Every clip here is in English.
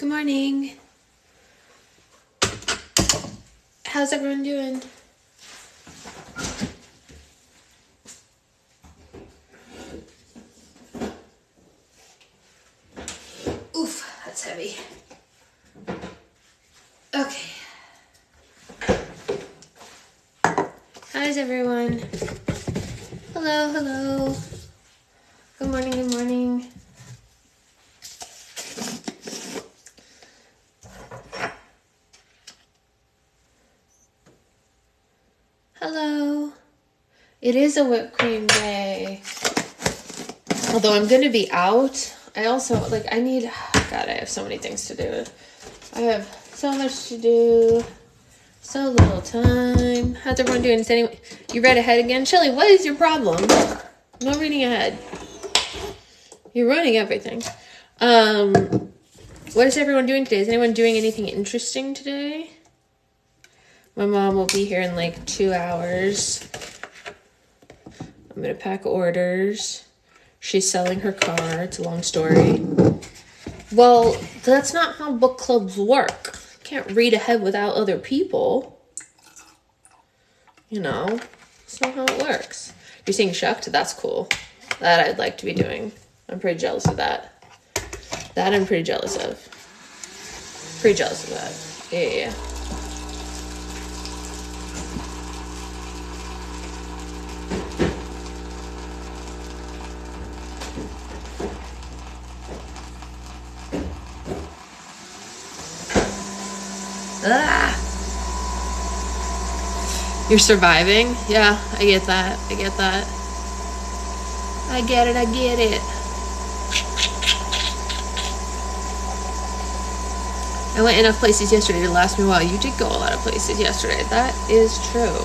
Good morning. How's everyone doing? Oof, that's heavy. Okay. How's everyone? Hello, hello. Good morning, good morning. Hello. It is a whipped cream day. Although I'm going to be out. I also, God, I have so many things to do. I have so much to do. So little time. How's everyone doing? You read ahead again? Shelly, what is your problem? No reading ahead. You're ruining everything. What is everyone doing today? Is anyone doing anything interesting today? My mom will be here in like 2 hours. I'm going to pack orders. She's selling her car. It's a long story. Well, that's not how book clubs work. You can't read ahead without other people. You know, that's not how it works. You're seeing Shucked? That's cool. That I'd like to be doing. I'm pretty jealous of that. That I'm pretty jealous of. Pretty jealous of that. Yeah. Ah! You're surviving? Yeah, I get that. I get that. I get it. I get it. I went enough places yesterday to last me a while. You did go a lot of places yesterday. That is true.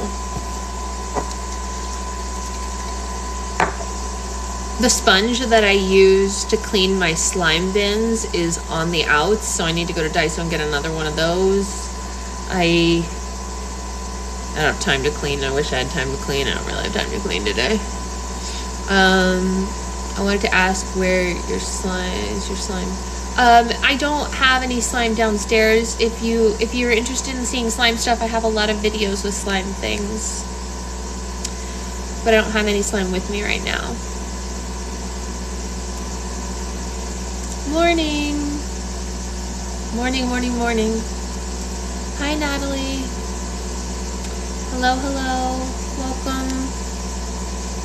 The sponge that I use to clean my slime bins is on the outs, so I need to go to Daiso and get another one of those. I don't have time to clean. I wish I had time to clean. I don't really have time to clean today. I wanted to ask where your slime. I don't have any slime downstairs. If you're interested in seeing slime stuff, I have a lot of videos with slime things. But I don't have any slime with me right now. Morning. Morning, morning, morning. Hi, Natalie. Hello, hello.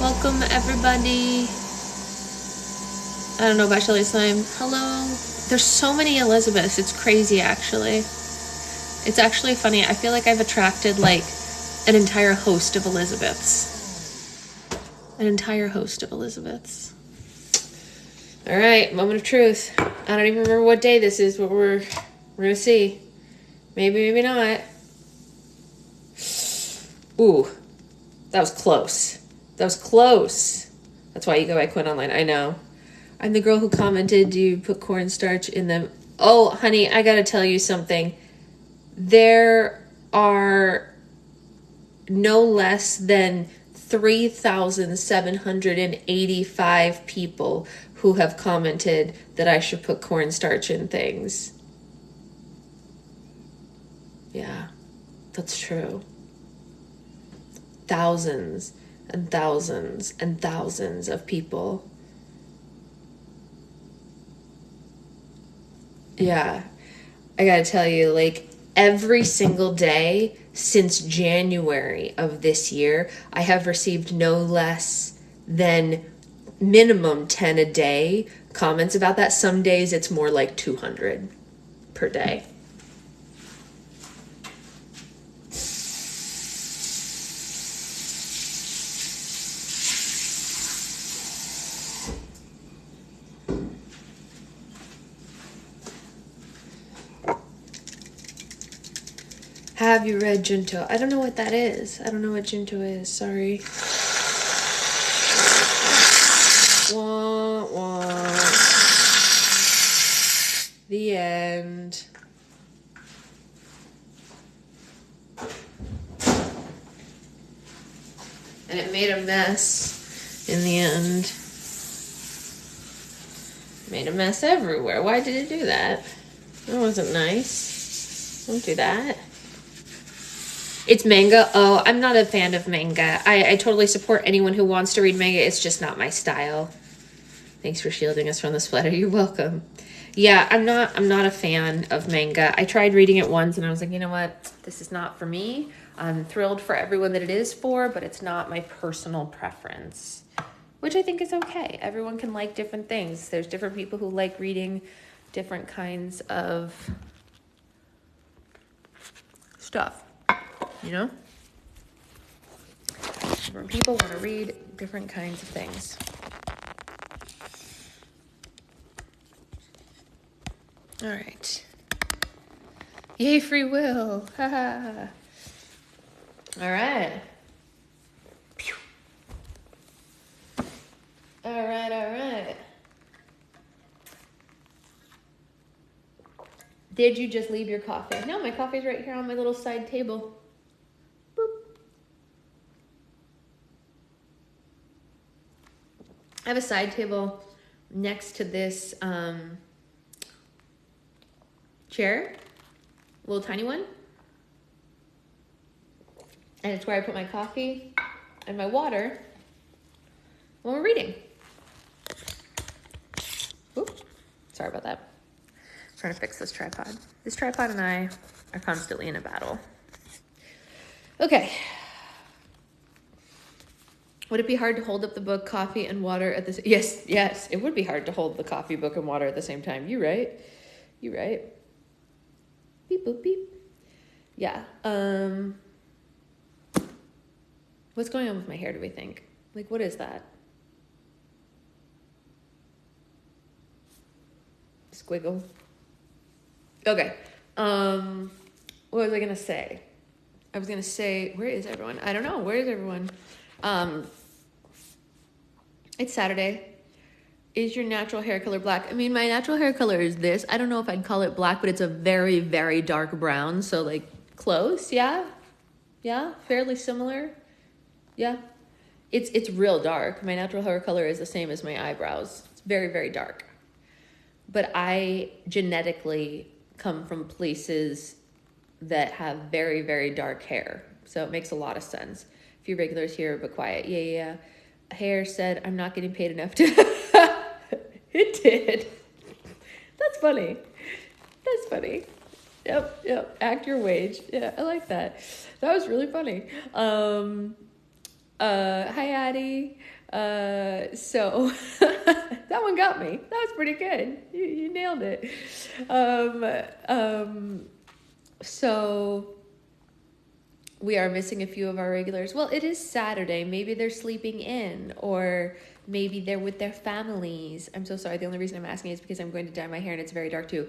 Welcome, everybody. I don't know about Shelly Slime. Hello. There's so many Elizabeths. It's crazy, actually. It's actually funny. I feel like I've attracted, like, an entire host of Elizabeths. An entire host of Elizabeths. All right, moment of truth. I don't even remember what day this is, but we're going to see. Maybe, maybe not. Ooh, that was close. That was close. That's why you go by Quinn Online. I know. I'm the girl who commented, do you put cornstarch in them? Oh, honey, I got to tell you something. There are no less than 3,785 people who have commented that I should put cornstarch in things. Yeah, that's true. Thousands and thousands and thousands of people. Yeah, I gotta tell you, like, every single day since January of this year, I have received no less than minimum 10 a day comments about that. Some days it's more like 200 per day. Have you read Junto? I don't know what that is. I don't know what Junto is. Sorry. Wah, wah. The end. And it made a mess in the end. Made a mess everywhere. Why did it do that? That wasn't nice. Don't do that. It's manga. Oh, I'm not a fan of manga. I totally support anyone who wants to read manga. It's just not my style. Thanks for shielding us from the splatter. You're welcome. Yeah, I'm not a fan of manga. I tried reading it once and I was like, you know what? This is not for me. I'm thrilled for everyone that it is for, but it's not my personal preference, which I think is okay. Everyone can like different things. There's different people who like reading different kinds of stuff, you know? Different people want to read different kinds of things. All right. Yay, free will. Ha. All right. Pew. All right. Did you just leave your coffee? No, my coffee's right here on my little side table. Boop. I have a side table next to this chair, little tiny one. And it's where I put my coffee and my water when we're reading. Oop, sorry about that. I'm trying to fix this tripod. This tripod and I are constantly in a battle. Okay. Would it be hard to hold up the book, coffee, and water at the same time? Yes, it would be hard to hold the coffee, book, and water at the same time. You're right. Beep, boop, beep. Yeah. What's going on with my hair, do we think? Like, what is that? Squiggle. Okay. What was I gonna say? I was gonna say, where is everyone? I don't know. Where is everyone? It's Saturday. Is your natural hair color black? I mean, my natural hair color is this. I don't know if I'd call it black, but it's a very, very dark brown. So like close. Yeah. Fairly similar. Yeah. It's real dark. My natural hair color is the same as my eyebrows. It's very, very dark. But I genetically come from places that have very, very dark hair. So it makes a lot of sense. A few regulars here, but quiet. Yeah. Hair said, I'm not getting paid enough to... It did. That's funny. Yep. Act your wage. Yeah, I like that. That was really funny. Hi, Addie. So that one got me. That was pretty good. You nailed it. So we are missing a few of our regulars. Well, it is Saturday. Maybe they're sleeping in, or maybe they're with their families. I'm so sorry. The only reason I'm asking is because I'm going to dye my hair and it's very dark too.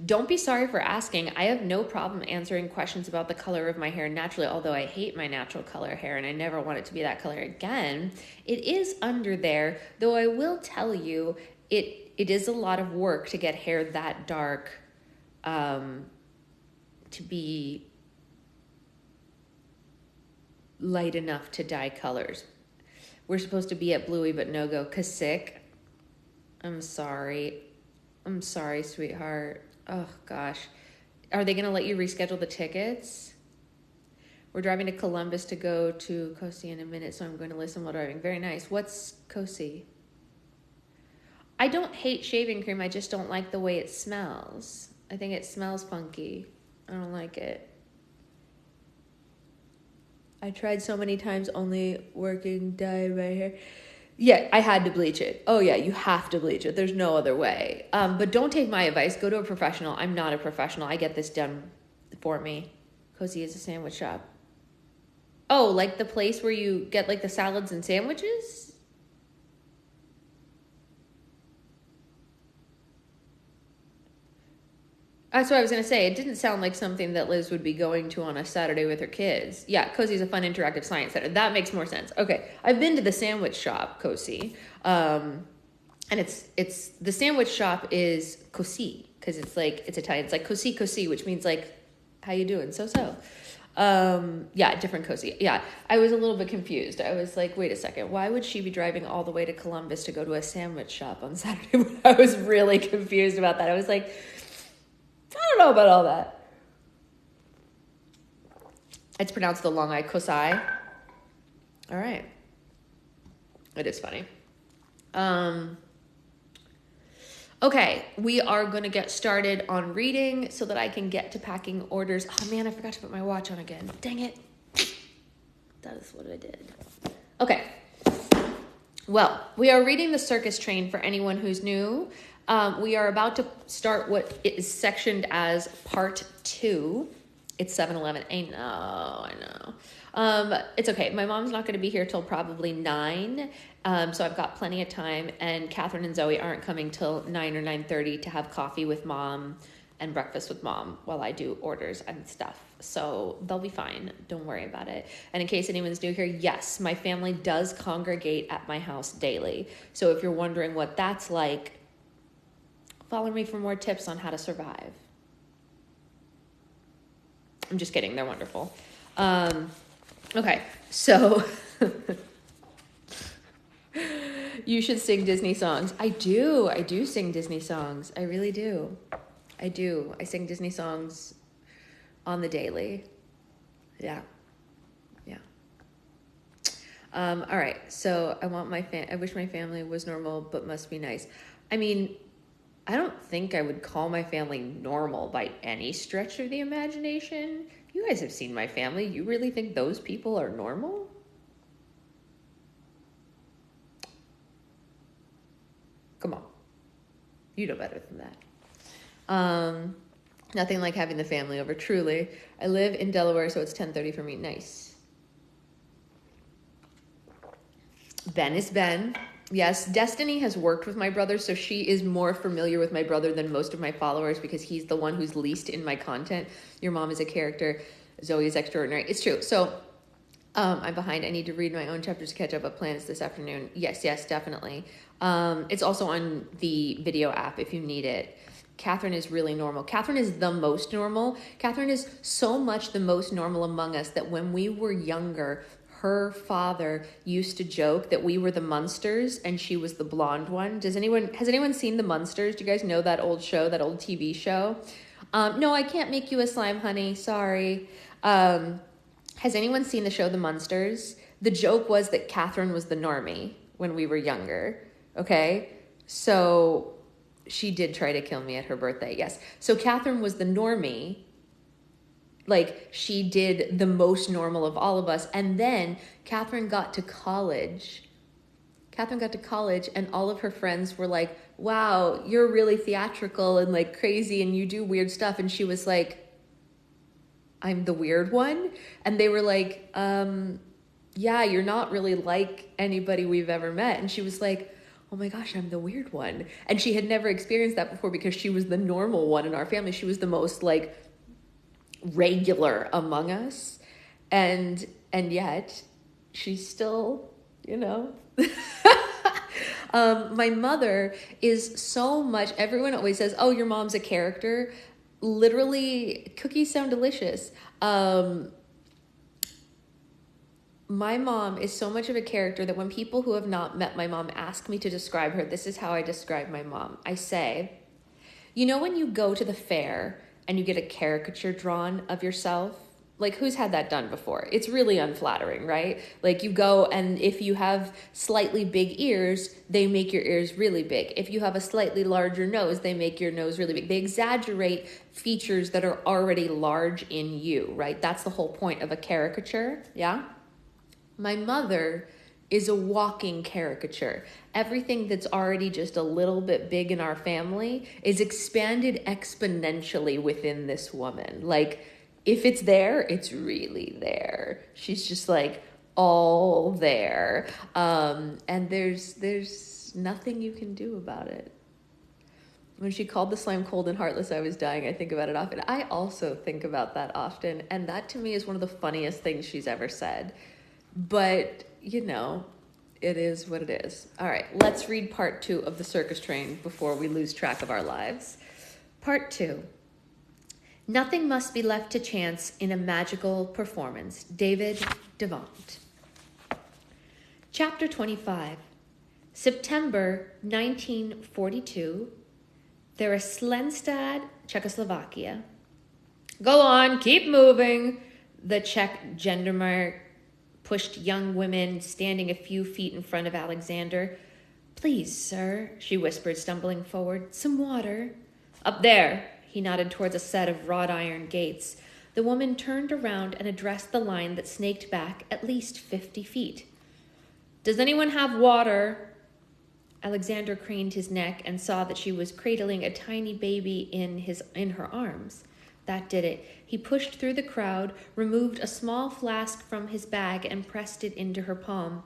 Don't be sorry for asking. I have no problem answering questions about the color of my hair naturally, although I hate my natural color hair and I never want it to be that color again. It is under there, though I will tell you, it is a lot of work to get hair that dark to be light enough to dye colors. We're supposed to be at Bluey, but no go. 'Cause sick. I'm sorry, sweetheart. Oh, gosh. Are they going to let you reschedule the tickets? We're driving to Columbus to go to Cosi in a minute, so I'm going to listen while driving. Very nice. What's Cosi? I don't hate shaving cream. I just don't like the way it smells. I think it smells funky. I don't like it. I tried so many times only working dye my hair. Yeah, I had to bleach it. Oh yeah, you have to bleach it. There's no other way. But don't take my advice. Go to a professional. I'm not a professional. I get this done for me. Cozy is a sandwich shop. Oh, like the place where you get like the salads and sandwiches? That's what I was going to say. It didn't sound like something that Liz would be going to on a Saturday with her kids. Yeah, Cozy's a fun interactive science center. That makes more sense. Okay, I've been to the sandwich shop, Cozy. And it's the sandwich shop is Cosi, because it's Italian. It's like Cosi, which means like, how you doing? So. Yeah, different Cozy. Yeah, I was a little bit confused. I was like, wait a second. Why would she be driving all the way to Columbus to go to a sandwich shop on Saturday? I was really confused about that. I was like... I don't know about all that. It's pronounced the long I Kosai. All right. It is funny. Okay, we are going to get started on reading so that I can get to packing orders. Oh man, I forgot to put my watch on again. Dang it. That is what I did. Okay. Well, we are reading the Circus Train for anyone who's new. We are about to start what is sectioned as part 2. It's 7-Eleven. I know. It's okay. My mom's not going to be here till probably 9. So I've got plenty of time. And Catherine and Zoe aren't coming till 9 or 9:30 to have coffee with mom and breakfast with mom while I do orders and stuff. So they'll be fine. Don't worry about it. And in case anyone's new here, yes, my family does congregate at my house daily. So if you're wondering what that's like, follow me for more tips on how to survive. I'm just kidding. They're wonderful. Okay, so you should sing Disney songs. I do sing Disney songs. I really do. I sing Disney songs on the daily. Yeah. All right, so I wish my family was normal, but must be nice. I mean, I don't think I would call my family normal by any stretch of the imagination. You guys have seen my family. You really think those people are normal? Come on. You know better than that. Nothing like having the family over, truly. I live in Delaware, so it's 10:30 for me. Nice. Ben is Ben. Yes, Destiny has worked with my brother, so she is more familiar with my brother than most of my followers because he's the one who's least in my content. Your mom is a character. Zoe is extraordinary. It's true. So I'm behind. I need to read my own chapters to catch up on plans this afternoon. Yes, definitely. It's also on the video app if you need it. Catherine is really normal. Catherine is the most normal. Catherine is so much the most normal among us that when we were younger, her father used to joke that we were the Munsters and she was the blonde one. Has anyone seen the Munsters? Do you guys know that old show, that old TV show? No, I can't make you a slime, honey. Sorry. Has anyone seen the show The Munsters? The joke was that Catherine was the normie when we were younger. Okay? So she did try to kill me at her birthday. Yes. So Catherine was the normie. Like, she did the most normal of all of us. And then Catherine got to college. And all of her friends were like, wow, you're really theatrical and like crazy and you do weird stuff. And she was like, I'm the weird one. And they were like, yeah, you're not really like anybody we've ever met. And she was like, oh my gosh, I'm the weird one. And she had never experienced that before because she was the normal one in our family. She was the most like regular among us, and yet she's still, my mother is so much, everyone always says, oh, your mom's a character. Literally, cookies sound delicious. My mom is so much of a character that when people who have not met my mom ask me to describe her, this is how I describe my mom. I say, when you go to the fair and you get a caricature drawn of yourself, like who's had that done before? It's really unflattering, right? Like you go and if you have slightly big ears, they make your ears really big. If you have a slightly larger nose, they make your nose really big. They exaggerate features that are already large in you, right? That's the whole point of a caricature, yeah? My mother is a walking caricature. Everything that's already just a little bit big in our family is expanded exponentially within this woman. Like, if it's there, it's really there. She's just like all there. And there's nothing you can do about it. When she called the slime cold and heartless, I was dying. I think about it often. I also think about that often. And that to me is one of the funniest things she's ever said. But, it is what it is. All right, let's read part 2 of the Circus Train before we lose track of our lives. Part 2. Nothing must be left to chance in a magical performance. David Devant. Chapter 25. September 1942, They're a Slenstad, Czechoslovakia. Go on, keep moving. The Czech gendarme pushed young women standing a few feet in front of Alexander. Please, sir, she whispered, stumbling forward. Some water. Up there, he nodded towards a set of wrought iron gates. The woman turned around and addressed the line that snaked back at least 50 feet. Does anyone have water? Alexander craned his neck and saw that she was cradling a tiny baby in her arms. That did it. He pushed through the crowd, removed a small flask from his bag, and pressed it into her palm.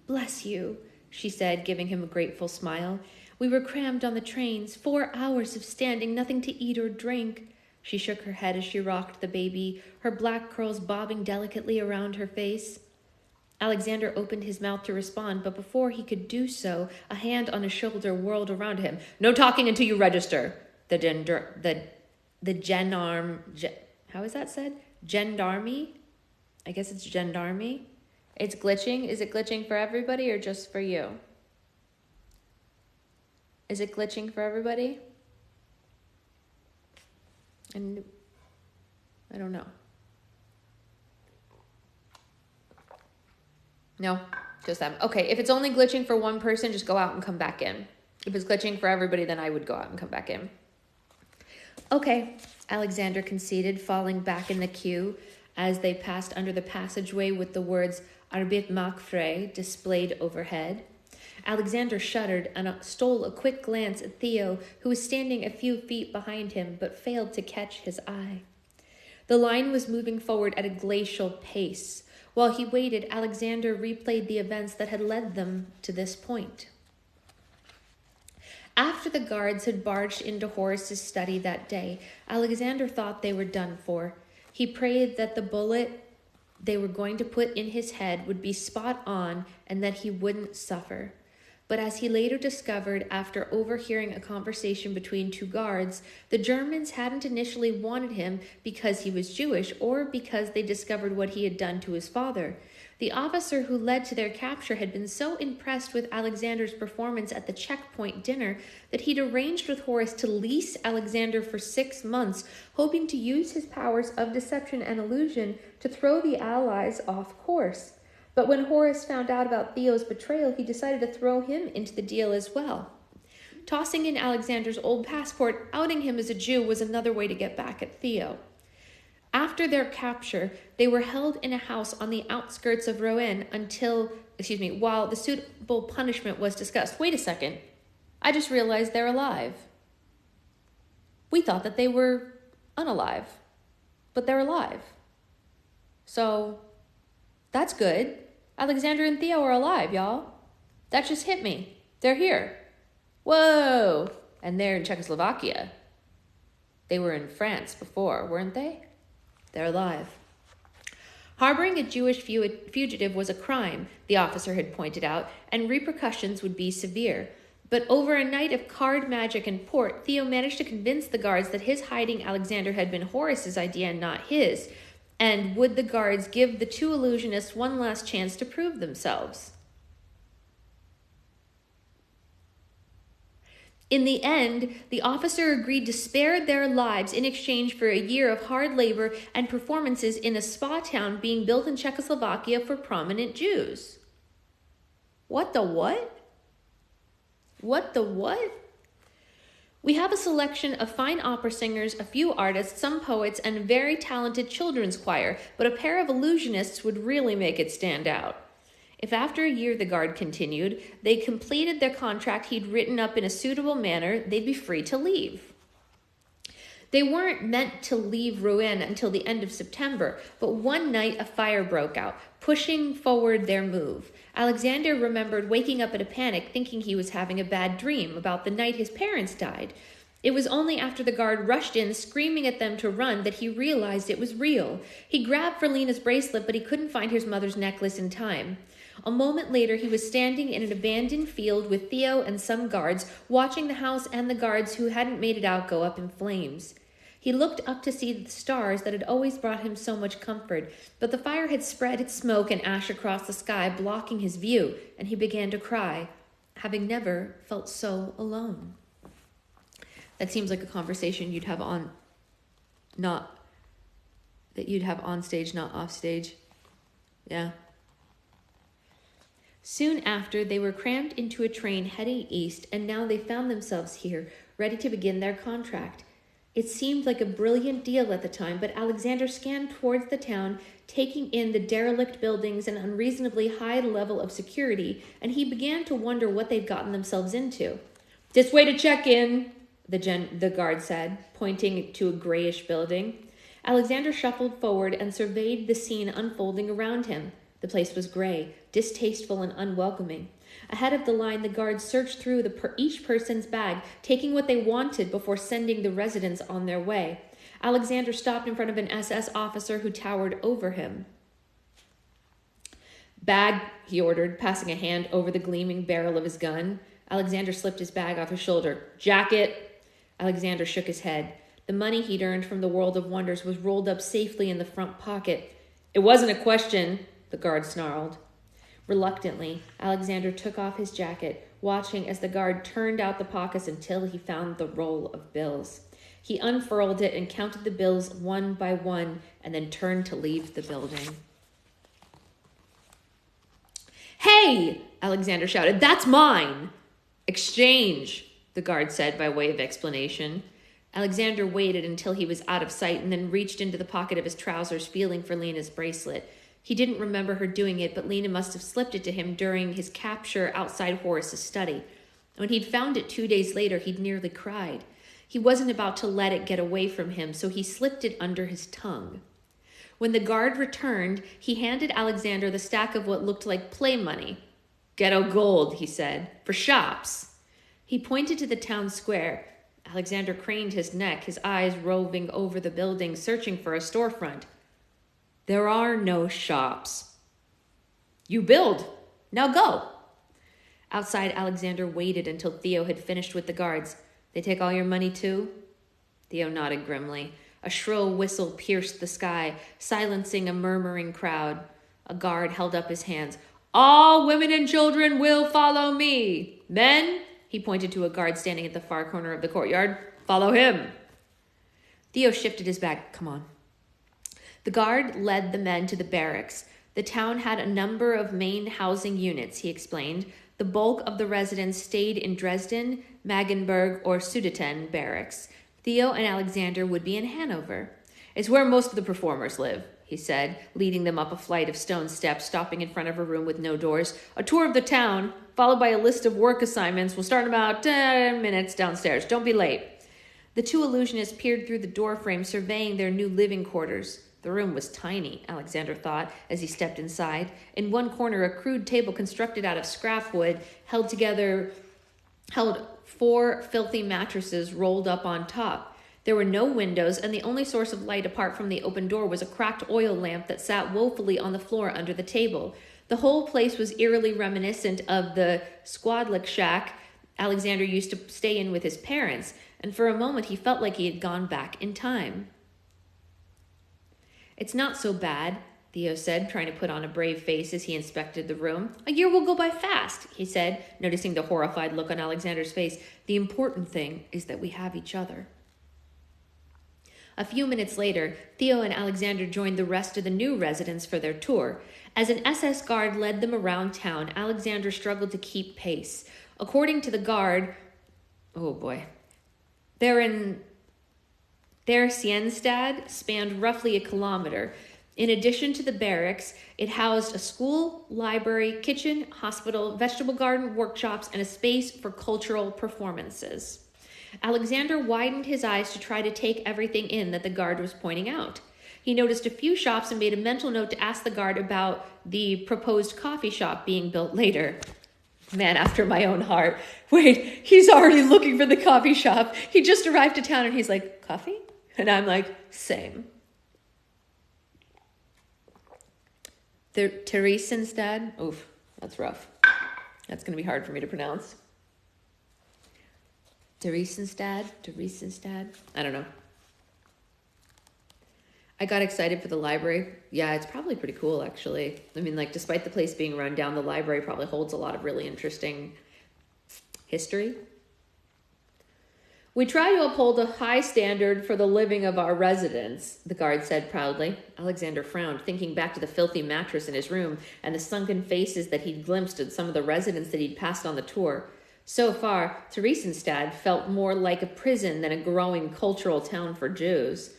Bless you, she said, giving him a grateful smile. We were crammed on the trains, 4 hours of standing, nothing to eat or drink. She shook her head as she rocked the baby, her black curls bobbing delicately around her face. Alexander opened his mouth to respond, but before he could do so, a hand on his shoulder whirled around him. No talking until you register. How is that said? Gendarme? I guess it's gendarme. It's glitching. Is it glitching for everybody or just for you? Is it glitching for everybody? And I don't know. No, just them. Okay, if it's only glitching for one person, just go out and come back in. If it's glitching for everybody, then I would go out and come back in. Okay, Alexander conceded, falling back in the queue as they passed under the passageway with the words Arbeit maakt vrij displayed overhead. Alexander shuddered and stole a quick glance at Theo, who was standing a few feet behind him, but failed to catch his eye. The line was moving forward at a glacial pace. While he waited, Alexander replayed the events that had led them to this point. After the guards had barged into Horace's study that day, Alexander thought they were done for. He prayed that the bullet they were going to put in his head would be spot on and that he wouldn't suffer. But as he later discovered after overhearing a conversation between two guards, the Germans hadn't initially wanted him because he was Jewish or because they discovered what he had done to his father. The officer who led to their capture had been so impressed with Alexander's performance at the checkpoint dinner that he'd arranged with Horace to lease Alexander for 6 months, hoping to use his powers of deception and illusion to throw the Allies off course. But when Horace found out about Theo's betrayal, he decided to throw him into the deal as well. Tossing in Alexander's old passport, outing him as a Jew was another way to get back at Theo. After their capture, they were held in a house on the outskirts of Rouen while the suitable punishment was discussed. Wait a second. I just realized they're alive. We thought that they were unalive, but they're alive. So that's good. Alexander and Theo are alive, y'all. That just hit me. They're here. Whoa! And they're in Czechoslovakia. They were in France before, weren't they? They're alive. Harboring a Jewish fugitive was a crime, the officer had pointed out, and repercussions would be severe. But over a night of card magic and port, Theo managed to convince the guards that his hiding Alexander had been Horace's idea and not his. And would the guards give the two illusionists one last chance to prove themselves? In the end, the officer agreed to spare their lives in exchange for a year of hard labor and performances in a spa town being built in Czechoslovakia for prominent Jews. What the what? What the what? We have a selection of fine opera singers, a few artists, some poets, and a very talented children's choir, but a pair of illusionists would really make it stand out. If after a year, the guard continued, they completed their contract he'd written up in a suitable manner, they'd be free to leave. They weren't meant to leave Rouen until the end of September, but one night a fire broke out, pushing forward their move. Alexander remembered waking up in a panic, thinking he was having a bad dream about the night his parents died. It was only after the guard rushed in, screaming at them to run, that he realized it was real. He grabbed Verlena's bracelet, but he couldn't find his mother's necklace in time. A moment later, he was standing in an abandoned field with Theo and some guards, watching the house and the guards who hadn't made it out go up in flames. He looked up to see the stars that had always brought him so much comfort, but the fire had spread its smoke and ash across the sky, blocking his view, and he began to cry, having never felt so alone. That seems like a conversation you'd have on, not, that you'd have on stage, not off stage. Yeah. Soon after, they were crammed into a train heading east, and now they found themselves here, ready to begin their contract. It seemed like a brilliant deal at the time, but Alexander scanned towards the town, taking in the derelict buildings and unreasonably high level of security, and he began to wonder what they'd gotten themselves into. "This way to check in," the guard said, pointing to a grayish building. Alexander shuffled forward and surveyed the scene unfolding around him. The place was gray, distasteful and unwelcoming. Ahead of the line, the guards searched through each person's bag, taking what they wanted before sending the residents on their way. Alexander stopped in front of an SS officer who towered over him. "Bag," he ordered, passing a hand over the gleaming barrel of his gun. Alexander slipped his bag off his shoulder. "Jacket." Alexander shook his head. The money he'd earned from the World of Wonders was rolled up safely in the front pocket. "It wasn't a question," the guard snarled. Reluctantly, Alexander took off his jacket, watching as the guard turned out the pockets until he found the roll of bills. He unfurled it and counted the bills one by one, and then turned to leave the building. "Hey!" Alexander shouted. "That's mine!" "Exchange," the guard said by way of explanation. Alexander waited until he was out of sight and then reached into the pocket of his trousers, feeling for Lena's bracelet. He didn't remember her doing it, but Lena must have slipped it to him during his capture outside Horace's study. When he'd found it 2 days later, he'd nearly cried. He wasn't about to let it get away from him, so he slipped it under his tongue. When the guard returned, he handed Alexander the stack of what looked like play money. "Ghetto gold," he said, "for shops." He pointed to the town square. Alexander craned his neck, his eyes roving over the building, searching for a storefront. "There are no shops." "You build. Now go." Outside, Alexander waited until Theo had finished with the guards. "They take all your money too?" Theo nodded grimly. A shrill whistle pierced the sky, silencing a murmuring crowd. A guard held up his hands. "All women and children will follow me. Men," he pointed to a guard standing at the far corner of the courtyard, "follow him." Theo shifted his bag. "Come on." The guard led the men to the barracks. The town had a number of main housing units, he explained. The bulk of the residents stayed in Dresden, Magdeburg, or Sudeten barracks. Theo and Alexander would be in Hanover. "It's where most of the performers live," he said, leading them up a flight of stone steps, stopping in front of a room with no doors. "A tour of the town, followed by a list of work assignments, will start in about 10 minutes downstairs. Don't be late." The two illusionists peered through the doorframe, surveying their new living quarters. The room was tiny, Alexander thought, as he stepped inside. In one corner, a crude table constructed out of scrap wood held 4 filthy mattresses rolled up on top. There were no windows, and the only source of light apart from the open door was a cracked oil lamp that sat woefully on the floor under the table. The whole place was eerily reminiscent of the Squadlick shack Alexander used to stay in with his parents, and for a moment he felt like he had gone back in time. "It's not so bad," Theo said, trying to put on a brave face as he inspected the room. "A year will go by fast," he said, noticing the horrified look on Alexander's face. "The important thing is that we have each other." A few minutes later, Theo and Alexander joined the rest of the new residents for their tour. As an SS guard led them around town, Alexander struggled to keep pace. According to the guard, their Sienstad spanned roughly a kilometer. In addition to the barracks, it housed a school, library, kitchen, hospital, vegetable garden, workshops, and a space for cultural performances. Alexander widened his eyes to try to take everything in that the guard was pointing out. He noticed a few shops and made a mental note to ask the guard about the proposed coffee shop being built later. Man after my own heart. Wait, he's already looking for the coffee shop. He just arrived to town and he's like, "Coffee?" And I'm like, "Same." Theresienstadt? Oof, that's rough. That's going to be hard for me to pronounce. Theresienstadt? I don't know. I got excited for the library. Yeah, it's probably pretty cool, actually. I mean, like, despite the place being run down, the library probably holds a lot of really interesting history. We try to uphold a high standard for the living of our residents, the guard said proudly. Alexander frowned, thinking back to the filthy mattress in his room and the sunken faces that he'd glimpsed at some of the residents that he'd passed on the tour. So far, Theresienstadt felt more like a prison than a growing cultural town for Jews.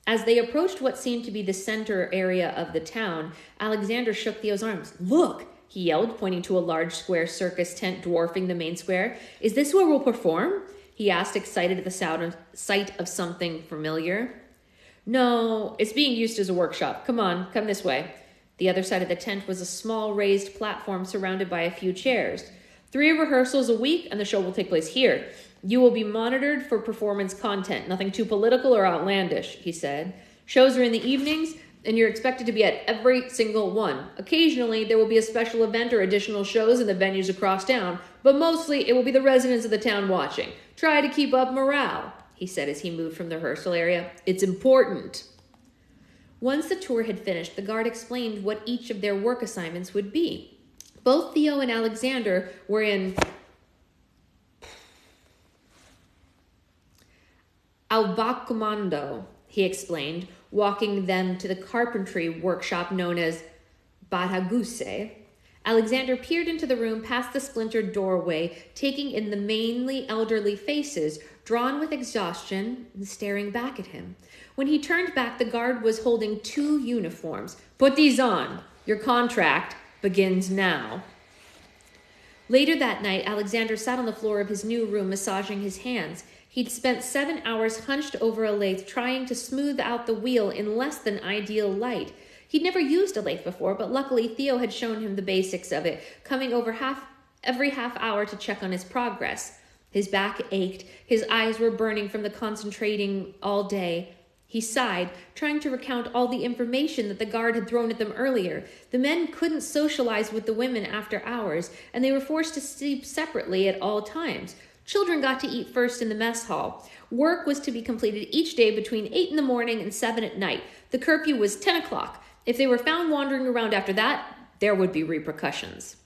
As they approached what seemed to be the center area of the town, Alexander shook Theo's arms. "Look!" he yelled, pointing to a large square circus tent dwarfing the main square. "Is this where we'll perform?" he asked, excited at the sight of something familiar. "No, it's being used as a workshop. Come on, come this way." The other side of the tent was a small raised platform surrounded by a few chairs. 3 rehearsals a week, and the show will take place here. You will be monitored for performance content, nothing too political or outlandish, he said. Shows are in the evenings, and you're expected to be at every single one. Occasionally, there will be a special event or additional shows in the venues across town, but mostly it will be the residents of the town watching. Try to keep up morale, he said as he moved from the rehearsal area. It's important. Once the tour had finished, the guard explained what each of their work assignments would be. Both Theo and Alexander were in Albacomando, he explained, walking them to the carpentry workshop known as Baraguse. Alexander peered into the room past the splintered doorway, taking in the mainly elderly faces, drawn with exhaustion and staring back at him. When he turned back, the guard was holding 2 uniforms. Put these on. Your contract begins now. Later that night, Alexander sat on the floor of his new room, massaging his hands. He'd spent 7 hours hunched over a lathe, trying to smooth out the wheel in less than ideal light. He'd never used a lathe before, but luckily Theo had shown him the basics of it, coming over every half hour to check on his progress. His back ached, his eyes were burning from the concentrating all day. He sighed, trying to recount all the information that the guard had thrown at them earlier. The men couldn't socialize with the women after hours, and they were forced to sleep separately at all times. Children got to eat first in the mess hall. Work was to be completed each day between 8 in the morning and 7 at night. The curfew was 10 o'clock. If they were found wandering around after that, there would be repercussions.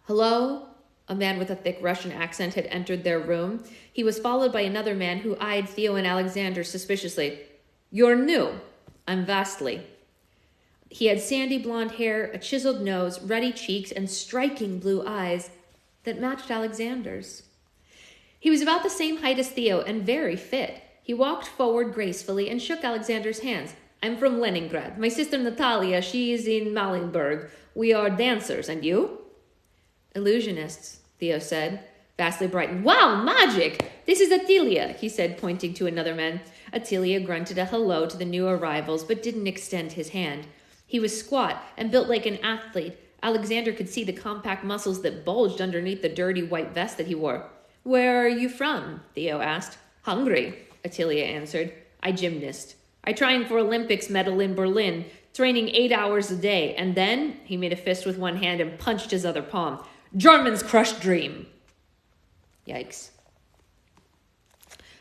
Hello? A man with a thick Russian accent had entered their room. He was followed by another man who eyed Theo and Alexander suspiciously. You're new. I'm Vasily. He had sandy blonde hair, a chiseled nose, ruddy cheeks, and striking blue eyes that matched Alexander's. He was about the same height as Theo and very fit. He walked forward gracefully and shook Alexander's hands. I'm from Leningrad. My sister Natalia, she is in Malinburg. We are dancers. And you? Illusionists, Theo said. Vasily brightened. Wow, magic! This is Atilia, he said, pointing to another man. Atilia grunted a hello to the new arrivals, but didn't extend his hand. He was squat and built like an athlete. Alexander could see the compact muscles that bulged underneath the dirty white vest that he wore. Where are you from? Theo asked. Hungary, Atilia answered. I gymnast. I trained for Olympics medal in Berlin, training 8 hours a day, and then he made a fist with one hand and punched his other palm. German's crushed dream. Yikes.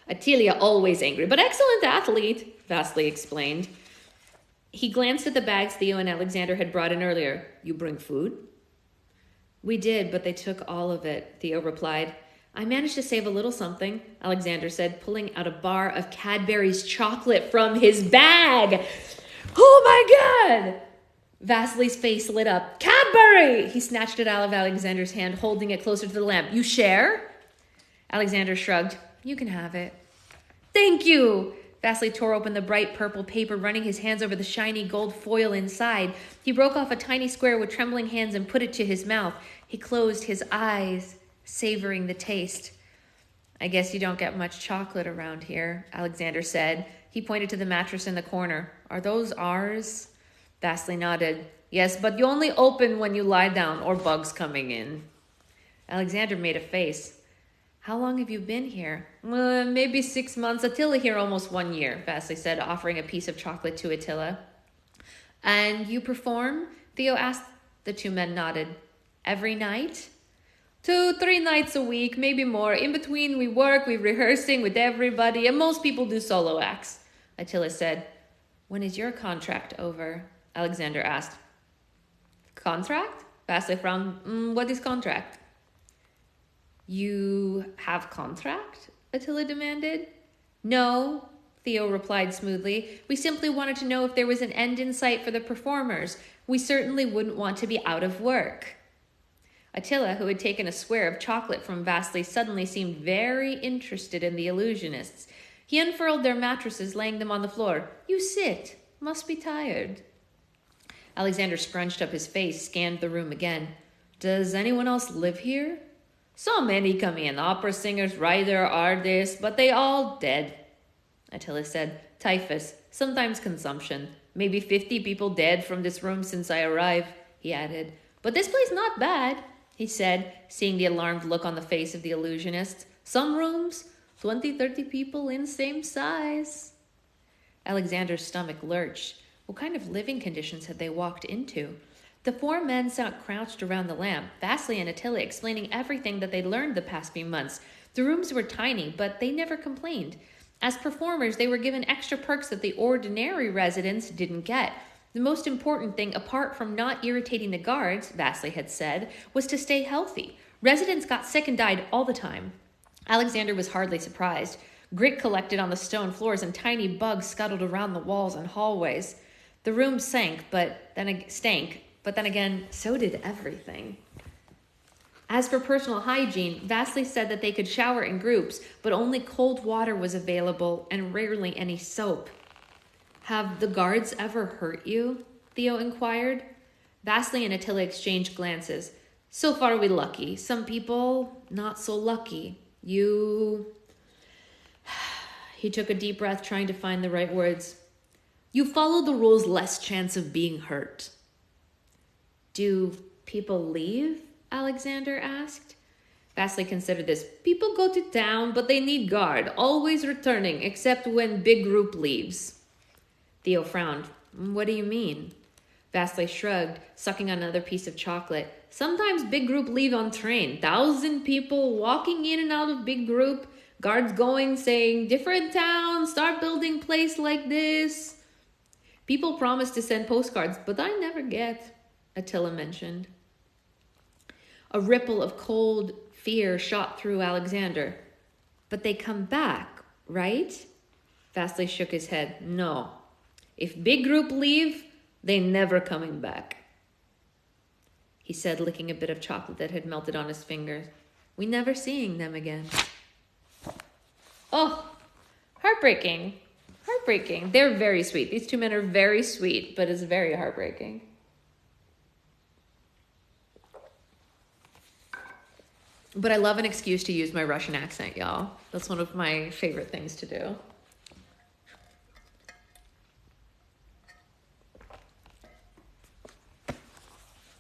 Atilia always angry, but excellent athlete, Vasily explained. He glanced at the bags Theo and Alexander had brought in earlier. You bring food? We did, but they took all of it, Theo replied. I managed to save a little something, Alexander said, pulling out a bar of Cadbury's chocolate from his bag. Oh my God! Vasily's face lit up. Cadbury! He snatched it out of Alexander's hand, holding it closer to the lamp. You share? Alexander shrugged. You can have it. Thank you! Vasily tore open the bright purple paper, running his hands over the shiny gold foil inside. He broke off a tiny square with trembling hands and put it to his mouth. He closed his eyes, savoring the taste. I guess you don't get much chocolate around here, Alexander said. He pointed to the mattress in the corner. Are those ours? Vasily nodded. Yes, but you only open when you lie down or bugs coming in. Alexander made a face. How long have you been here? Maybe 6 months. Attila here almost 1 year, Vasily said, offering a piece of chocolate to Attila. And you perform? Theo asked. The 2 men nodded. Every night? 2-3 nights a week, maybe more. In between, we work, we're rehearsing with everybody, and most people do solo acts, Attila said. When is your contract over? Alexander asked. Contract? Vasily frowned. What is contract? You have contract? Attila demanded. No, Theo replied smoothly. We simply wanted to know if there was an end in sight for the performers. We certainly wouldn't want to be out of work. Attila, who had taken a square of chocolate from Vasily, suddenly seemed very interested in the illusionists. He unfurled their mattresses, laying them on the floor. You sit. Must be tired. Alexander scrunched up his face, scanned the room again. Does anyone else live here? So many come in, opera singers, writer, artists, but they all dead. Attila said, typhus, sometimes consumption. Maybe 50 people dead from this room since I arrived, he added. But this place not bad, he said, seeing the alarmed look on the face of the illusionist. Some rooms, 20, 30 people in same size. Alexander's stomach lurched. What kind of living conditions had they walked into? The four men sat crouched around the lamp, Vasily and Attila explaining everything that they'd learned the past few months. The rooms were tiny, but they never complained. As performers, they were given extra perks that the ordinary residents didn't get. The most important thing, apart from not irritating the guards, Vasily had said, was to stay healthy. Residents got sick and died all the time. Alexander was hardly surprised. Grit collected on the stone floors and tiny bugs scuttled around the walls and hallways. The room stank, but then again, so did everything. As for personal hygiene, Vasily said that they could shower in groups, but only cold water was available and rarely any soap. Have the guards ever hurt you? Theo inquired. Vasily and Attila exchanged glances. So far we lucky. Some people not so lucky. You... He took a deep breath, trying to find the right words. You follow the rules, less chance of being hurt. Do people leave? Alexander asked. Vasily considered this. People go to town, but they need guard, always returning, except when big group leaves. Theo frowned. What do you mean? Vasily shrugged, sucking on another piece of chocolate. Sometimes big group leave on train. 1,000 people walking in and out of big group. Guards going, saying, different town, start building place like this. People promise to send postcards, but I never get, Attila mentioned. A ripple of cold fear shot through Alexander. But they come back, right? Vasily shook his head. No. If big group leave, they never coming back. He said, licking a bit of chocolate that had melted on his fingers. We never seeing them again. Oh, heartbreaking. Heartbreaking. They're very sweet. These two men are very sweet, but it's very heartbreaking. But I love an excuse to use my Russian accent, y'all. That's one of my favorite things to do.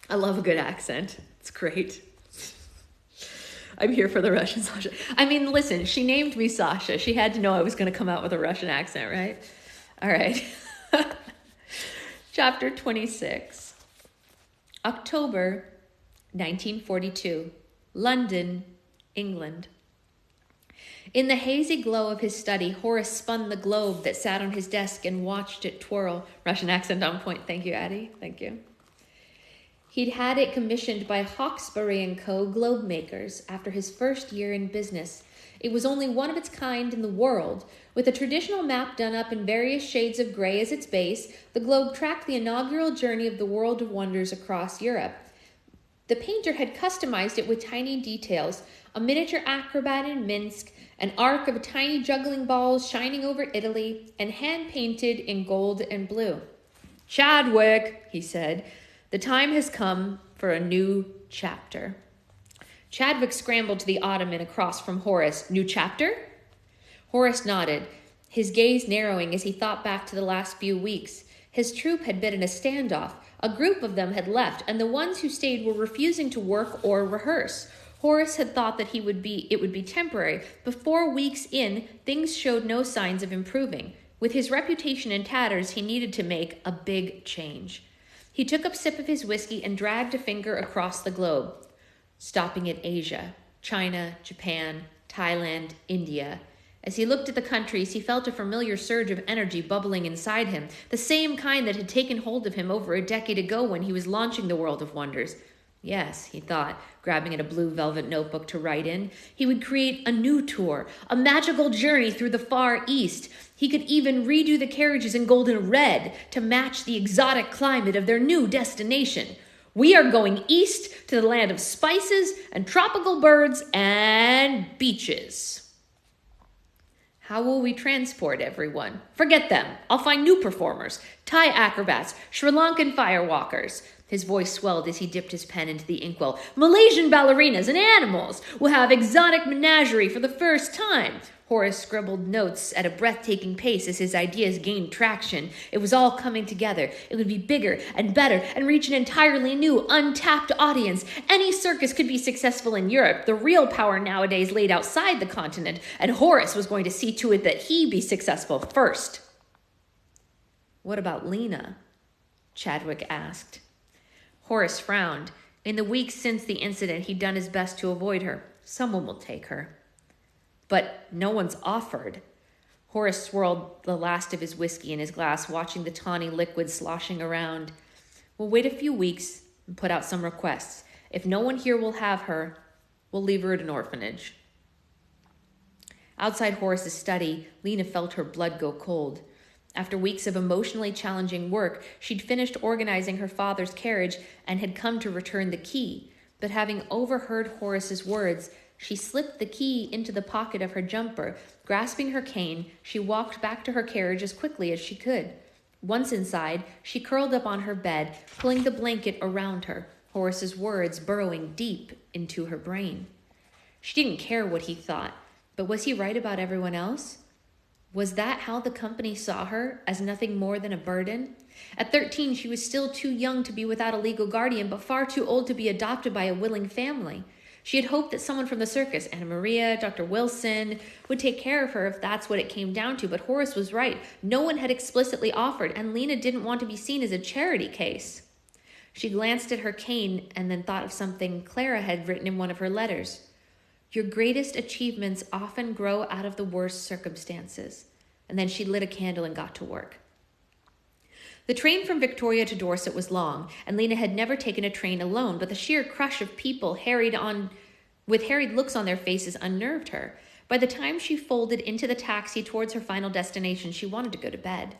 I love a good accent. It's great. I'm here for the Russian Sasha. I mean, listen, she named me Sasha. She had to know I was going to come out with a Russian accent, right? All right. Chapter 26. October 1942. London, England. In the hazy glow of his study, Horace spun the globe that sat on his desk and watched it twirl. Russian accent on point. Thank you, Addie. Thank you. He'd had it commissioned by Hawkesbury & Co. globe makers after his first year in business. It was only one of its kind in the world. With a traditional map done up in various shades of gray as its base, the globe tracked the inaugural journey of the world of wonders across Europe. The painter had customized it with tiny details, a miniature acrobat in Minsk, an arc of tiny juggling balls shining over Italy, and hand-painted in gold and blue. Chadwick, he said, the time has come for a new chapter. Chadwick scrambled to the ottoman across from Horace. New chapter? Horace nodded, his gaze narrowing as he thought back to the last few weeks. His troupe had been in a standoff. A group of them had left, and the ones who stayed were refusing to work or rehearse. Horace had thought that it would be temporary, but 4 weeks in, things showed no signs of improving. With his reputation in tatters, he needed to make a big change. He took a sip of his whiskey and dragged a finger across the globe, stopping at Asia, China, Japan, Thailand, India. As he looked at the countries, he felt a familiar surge of energy bubbling inside him, the same kind that had taken hold of him over a decade ago when he was launching the World of Wonders. Yes, he thought, grabbing at a blue velvet notebook to write in. He would create a new tour, a magical journey through the Far East. He could even redo the carriages in golden red to match the exotic climate of their new destination. We are going east to the land of spices and tropical birds and beaches. How will we transport everyone? Forget them. I'll find new performers. Thai acrobats, Sri Lankan firewalkers. His voice swelled as he dipped his pen into the inkwell. Malaysian ballerinas and animals. We'll have exotic menagerie for the first time. Horace scribbled notes at a breathtaking pace as his ideas gained traction. It was all coming together. It would be bigger and better and reach an entirely new, untapped audience. Any circus could be successful in Europe. The real power nowadays laid outside the continent, and Horace was going to see to it that he be successful first. What about Lena? Chadwick asked. Horace frowned. In the weeks since the incident, he'd done his best to avoid her. Someone will take her. But no one's offered. Horace swirled the last of his whiskey in his glass, watching the tawny liquid sloshing around. We'll wait a few weeks and put out some requests. If no one here will have her, we'll leave her at an orphanage. Outside Horace's study, Lena felt her blood go cold. After weeks of emotionally challenging work, she'd finished organizing her father's carriage and had come to return the key. But having overheard Horace's words, she slipped the key into the pocket of her jumper. Grasping her cane, she walked back to her carriage as quickly as she could. Once inside, she curled up on her bed, pulling the blanket around her, Horace's words burrowing deep into her brain. She didn't care what he thought, but was he right about everyone else? Was that how the company saw her, as nothing more than a burden? At 13, she was still too young to be without a legal guardian, but far too old to be adopted by a willing family. She had hoped that someone from the circus, Anna Maria, Dr. Wilson, would take care of her if that's what it came down to, but Horace was right. No one had explicitly offered, and Lena didn't want to be seen as a charity case. She glanced at her cane and then thought of something Clara had written in one of her letters. Your greatest achievements often grow out of the worst circumstances. And then she lit a candle and got to work. The train from Victoria to Dorset was long, and Lena had never taken a train alone, but the sheer crush of people with harried looks on their faces unnerved her. By the time she folded into the taxi towards her final destination, she wanted to go to bed.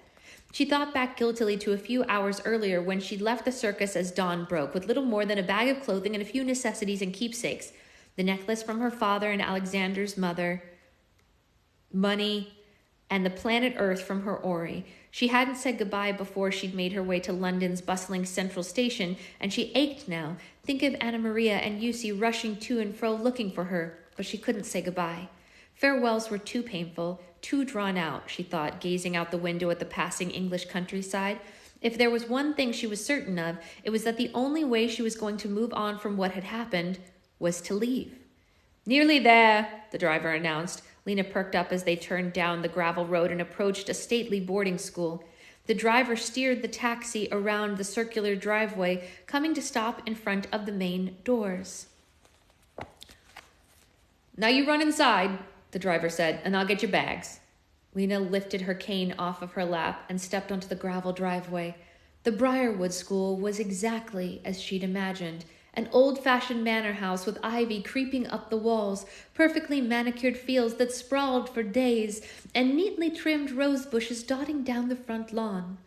She thought back guiltily to a few hours earlier when she'd left the circus as dawn broke, with little more than a bag of clothing and a few necessities and keepsakes. The necklace from her father and Alexander's mother, money, and the planet Earth from her Ori. She hadn't said goodbye before she'd made her way to London's bustling central station, and she ached now. Think of Anna Maria and Yusi rushing to and fro looking for her, but she couldn't say goodbye. Farewells were too painful, too drawn out, she thought, gazing out the window at the passing English countryside. If there was one thing she was certain of, it was that the only way she was going to move on from what had happened was to leave. Nearly there, the driver announced. Lena perked up as they turned down the gravel road and approached a stately boarding school. The driver steered the taxi around the circular driveway, coming to stop in front of the main doors. Now you run inside, the driver said, and I'll get your bags. Lena lifted her cane off of her lap and stepped onto the gravel driveway. The Briarwood School was exactly as she'd imagined. An old-fashioned manor house with ivy creeping up the walls, perfectly manicured fields that sprawled for days, and neatly trimmed rose bushes dotting down the front lawn.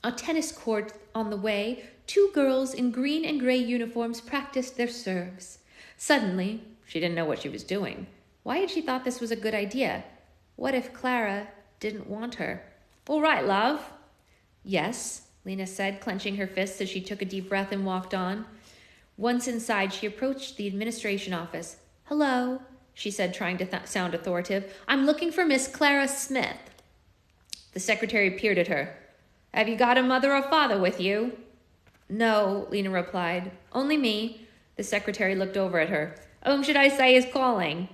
A tennis court on the way, two girls in green and gray uniforms practiced their serves. Suddenly, she didn't know what she was doing. Why had she thought this was a good idea? What if Clara didn't want her? All right, love. Yes, Lena said, clenching her fists as she took a deep breath and walked on. Once inside, she approached the administration office. Hello, she said, trying to sound authoritative. I'm looking for Miss Clara Smith. The secretary peered at her. Have you got a mother or father with you? No, Lena replied. Only me. The secretary looked over at her. Whom should I say is calling?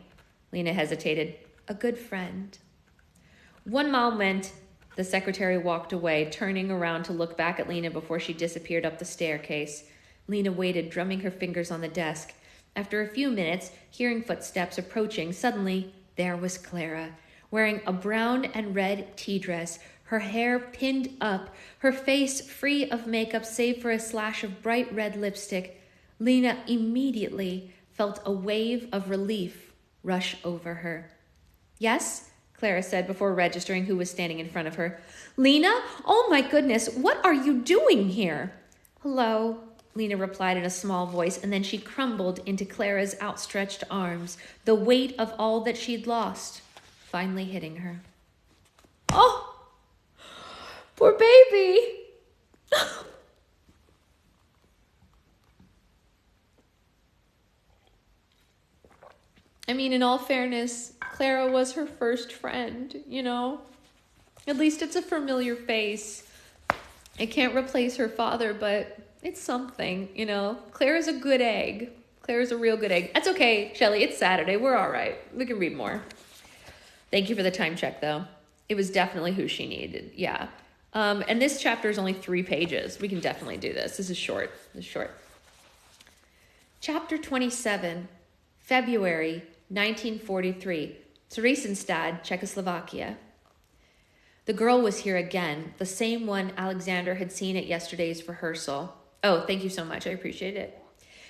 Lena hesitated. A good friend. One moment, the secretary walked away, turning around to look back at Lena before she disappeared up the staircase. Lena waited, drumming her fingers on the desk. After a few minutes, hearing footsteps approaching, suddenly there was Clara, wearing a brown and red tea dress, her hair pinned up, her face free of makeup save for a slash of bright red lipstick. Lena immediately felt a wave of relief rush over her. "Yes?" Clara said before registering who was standing in front of her. "Lena? Oh my goodness, what are you doing here?" "Hello," Lena replied in a small voice, and then she crumbled into Clara's outstretched arms, the weight of all that she'd lost finally hitting her. "Oh, poor baby." I mean, in all fairness, Clara was her first friend, you know? At least it's a familiar face. It can't replace her father, but it's something, you know? Clara's a good egg. Clara's a real good egg. That's okay, Shelly. It's Saturday. We're all right. We can read more. Thank you for the time check, though. It was definitely who she needed. Yeah. And this chapter is only 3 pages. We can definitely do this. This is short. Chapter 27, February 1943, Theresienstadt, Czechoslovakia. The girl was here again, the same one Alexander had seen at yesterday's rehearsal. Oh, thank you so much. I appreciate it.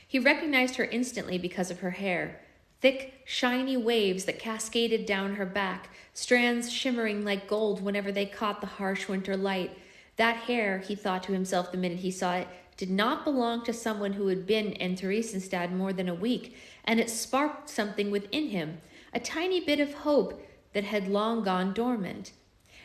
He recognized her instantly because of her hair. Thick, shiny waves that cascaded down her back, strands shimmering like gold whenever they caught the harsh winter light. That hair, he thought to himself the minute he saw it, did not belong to someone who had been in Theresienstadt more than a week, and it sparked something within him, a tiny bit of hope that had long gone dormant.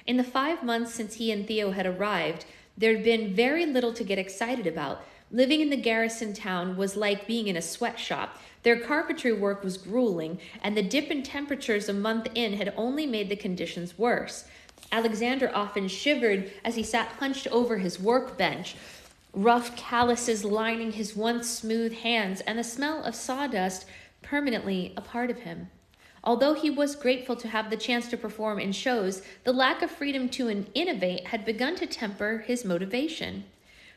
In the 5 months since he and Theo had arrived, there had been very little to get excited about. Living in the garrison town was like being in a sweatshop. Their carpentry work was grueling, and the dip in temperatures a month in had only made the conditions worse. Alexander often shivered as he sat hunched over his workbench, rough calluses lining his once smooth hands, and the smell of sawdust permanently a part of him. Although he was grateful to have the chance to perform in shows, the lack of freedom to innovate had begun to temper his motivation.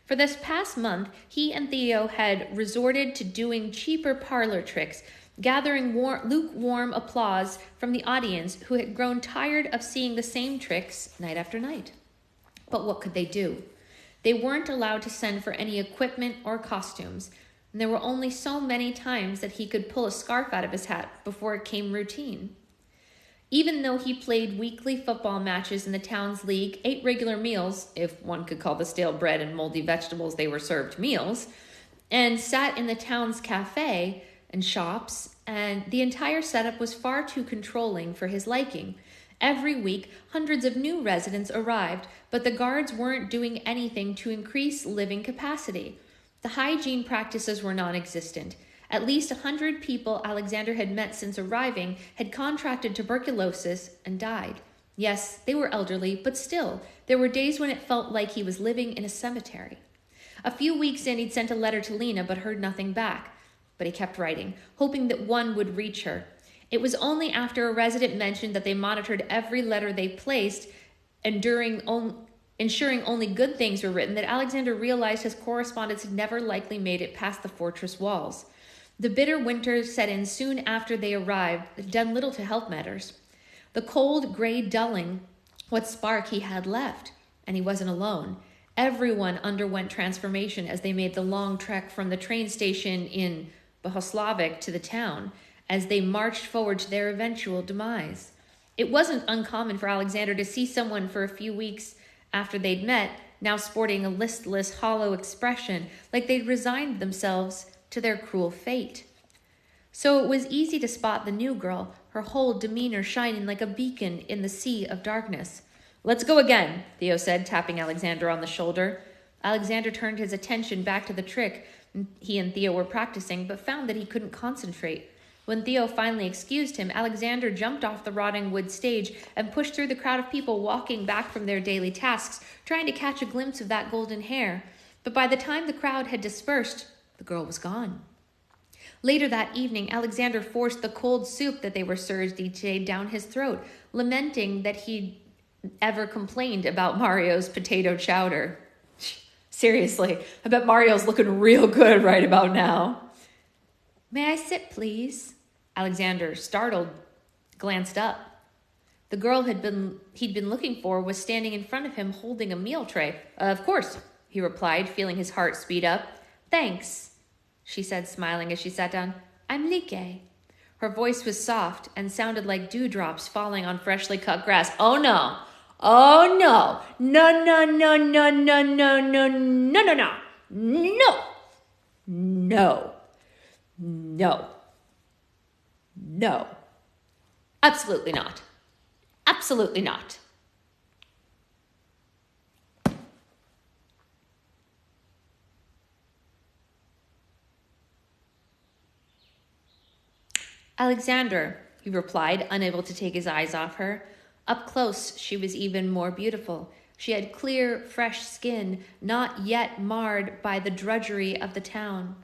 For this past month, he and Theo had resorted to doing cheaper parlor tricks, gathering lukewarm applause from the audience who had grown tired of seeing the same tricks night after night. But what could they do? They weren't allowed to send for any equipment or costumes, and there were only so many times that he could pull a scarf out of his hat before it came routine. Even though he played weekly football matches in the town's league, ate regular meals, if one could call the stale bread and moldy vegetables they were served meals, and sat in the town's cafe and shops, and the entire setup was far too controlling for his liking. Every week, hundreds of new residents arrived, but the guards weren't doing anything to increase living capacity. The hygiene practices were non-existent. At least 100 people Alexander had met since arriving had contracted tuberculosis and died. Yes, they were elderly, but still, there were days when it felt like he was living in a cemetery. A few weeks in, he'd sent a letter to Lena, but heard nothing back. But he kept writing, hoping that one would reach her. It was only after a resident mentioned that they monitored every letter they placed, ensuring only good things were written, that Alexander realized his correspondence had never likely made it past the fortress walls. The bitter winter set in soon after they arrived had done little to help matters. The cold, gray dulling what spark he had left, and he wasn't alone. Everyone underwent transformation as they made the long trek from the train station in Bohoslavik to the town, as they marched forward to their eventual demise. It wasn't uncommon for Alexander to see someone for a few weeks after they'd met, now sporting a listless, hollow expression, like they'd resigned themselves to their cruel fate. So it was easy to spot the new girl, her whole demeanor shining like a beacon in the sea of darkness. "Let's go again," Theo said, tapping Alexander on the shoulder. Alexander turned his attention back to the trick he and Theo were practicing, but found that he couldn't concentrate. When Theo finally excused him, Alexander jumped off the rotting wood stage and pushed through the crowd of people walking back from their daily tasks, trying to catch a glimpse of that golden hair. But by the time the crowd had dispersed, the girl was gone. Later that evening, Alexander forced the cold soup that they were served each day down his throat, lamenting that he'd ever complained about Mario's potato chowder. Seriously, I bet Mario's looking real good right about now. "May I sit, please?" Alexander, startled, glanced up. The girl he'd been looking for was standing in front of him holding a meal tray. "Of course," he replied, feeling his heart speed up. "Thanks." she said, smiling as she sat down. I'm Like. Her voice was soft and sounded like dewdrops falling on freshly cut grass. Oh no. Oh no. No, no, no, no, no, no, no, no, no, no. No. No. No. No. Absolutely not. Absolutely not. Alexander, he replied, unable to take his eyes off her. Up close, she was even more beautiful. She had clear, fresh skin, not yet marred by the drudgery of the town.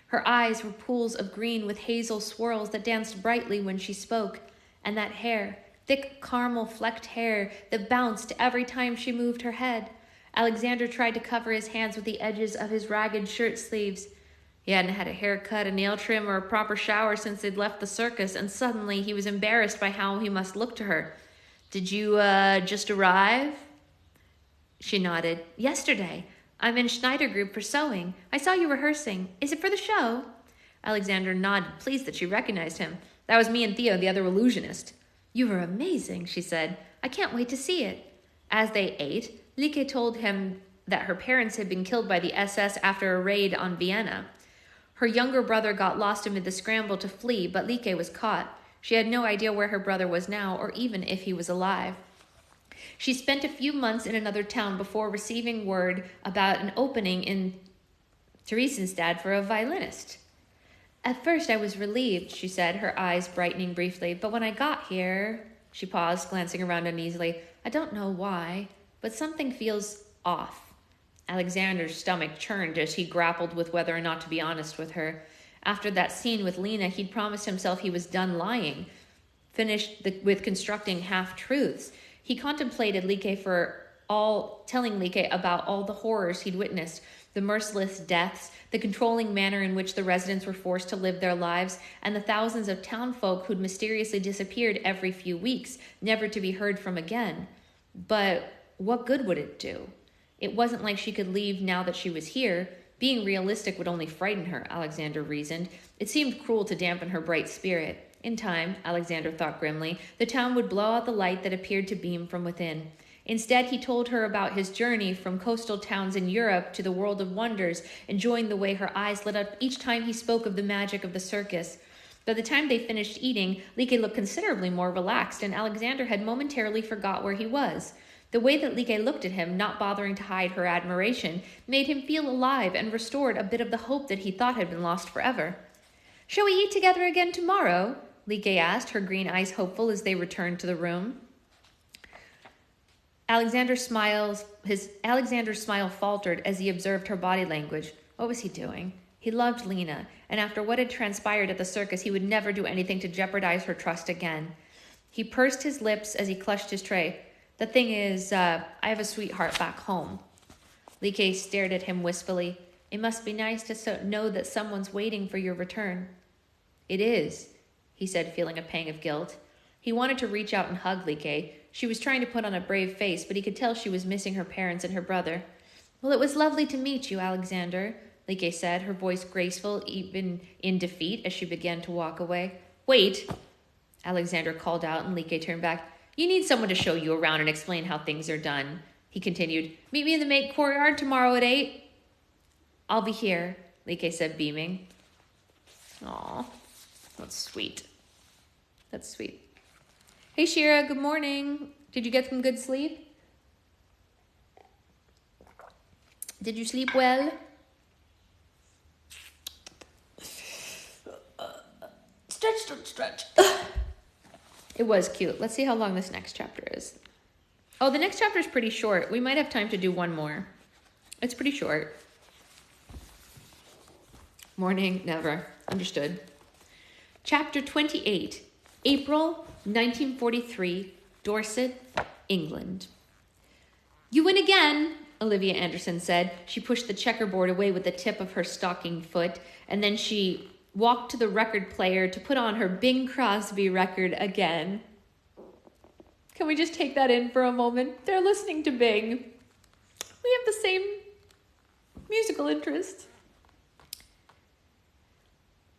Her eyes were pools of green with hazel swirls that danced brightly when she spoke, and that hair, thick caramel-flecked hair that bounced every time she moved her head. Alexander tried to cover his hands with the edges of his ragged shirt sleeves. He hadn't had a haircut, a nail trim, or a proper shower since they'd left the circus, and suddenly he was embarrassed by how he must look to her. Did you, just arrive? She nodded. Yesterday. I'm in Schneider Group for sewing. I saw you rehearsing. Is it for the show? Alexander nodded, pleased that she recognized him. That was me and Theo, the other illusionist. You were amazing, she said. I can't wait to see it. As they ate, Like told him that her parents had been killed by the SS after a raid on Vienna. Her younger brother got lost amid the scramble to flee, but Like was caught. She had no idea where her brother was now, or even if he was alive. She spent a few months in another town before receiving word about an opening in Theresienstadt for a violinist. At first I was relieved, she said, her eyes brightening briefly, but when I got here, she paused, glancing around uneasily. I don't know why, but something feels off. Alexander's stomach churned as he grappled with whether or not to be honest with her. After that scene with Lena, he'd promised himself he was done lying, finished with constructing half-truths. He contemplated telling Like about all the horrors he'd witnessed, the merciless deaths, the controlling manner in which the residents were forced to live their lives, and the thousands of townfolk who'd mysteriously disappeared every few weeks, never to be heard from again. But what good would it do? It wasn't like she could leave now that she was here. Being realistic would only frighten her, Alexander reasoned. It seemed cruel to dampen her bright spirit. In time, Alexander thought grimly, the town would blow out the light that appeared to beam from within. Instead, he told her about his journey from coastal towns in Europe to the world of wonders, enjoying the way her eyes lit up each time he spoke of the magic of the circus. By the time they finished eating, Like looked considerably more relaxed, and Alexander had momentarily forgot where he was. The way that Like looked at him, not bothering to hide her admiration, made him feel alive and restored a bit of the hope that he thought had been lost forever. Shall we eat together again tomorrow? Like asked, her green eyes hopeful as they returned to the room. Alexander's smile faltered as he observed her body language. What was he doing? He loved Lena, and after what had transpired at the circus, he would never do anything to jeopardize her trust again. He pursed his lips as he clutched his tray. The thing is, I have a sweetheart back home. Like stared at him wistfully. It must be nice to know that someone's waiting for your return. It is, he said, feeling a pang of guilt. He wanted to reach out and hug Like. She was trying to put on a brave face, but he could tell she was missing her parents and her brother. Well, it was lovely to meet you, Alexander, Like said, her voice graceful even in defeat as she began to walk away. Wait, Alexander called out, and Like turned back. You need someone to show you around and explain how things are done, he continued. Meet me in the main courtyard tomorrow at 8. I'll be here, Like said, beaming. Aw, that's sweet. That's sweet. Hey, Shira, good morning. Did you get some good sleep? Did you sleep well? Stretch, stretch, stretch. It was cute. Let's see how long this next chapter is. Oh, the next chapter is pretty short. We might have time to do one more. It's pretty short. Morning, never. Understood. Chapter 28, April 1943, Dorset, England. You win again, Olivia Anderson said. She pushed the checkerboard away with the tip of her stocking foot, and then she walked to the record player to put on her Bing Crosby record again. Can we just take that in for a moment? They're listening to Bing. We have the same musical interests.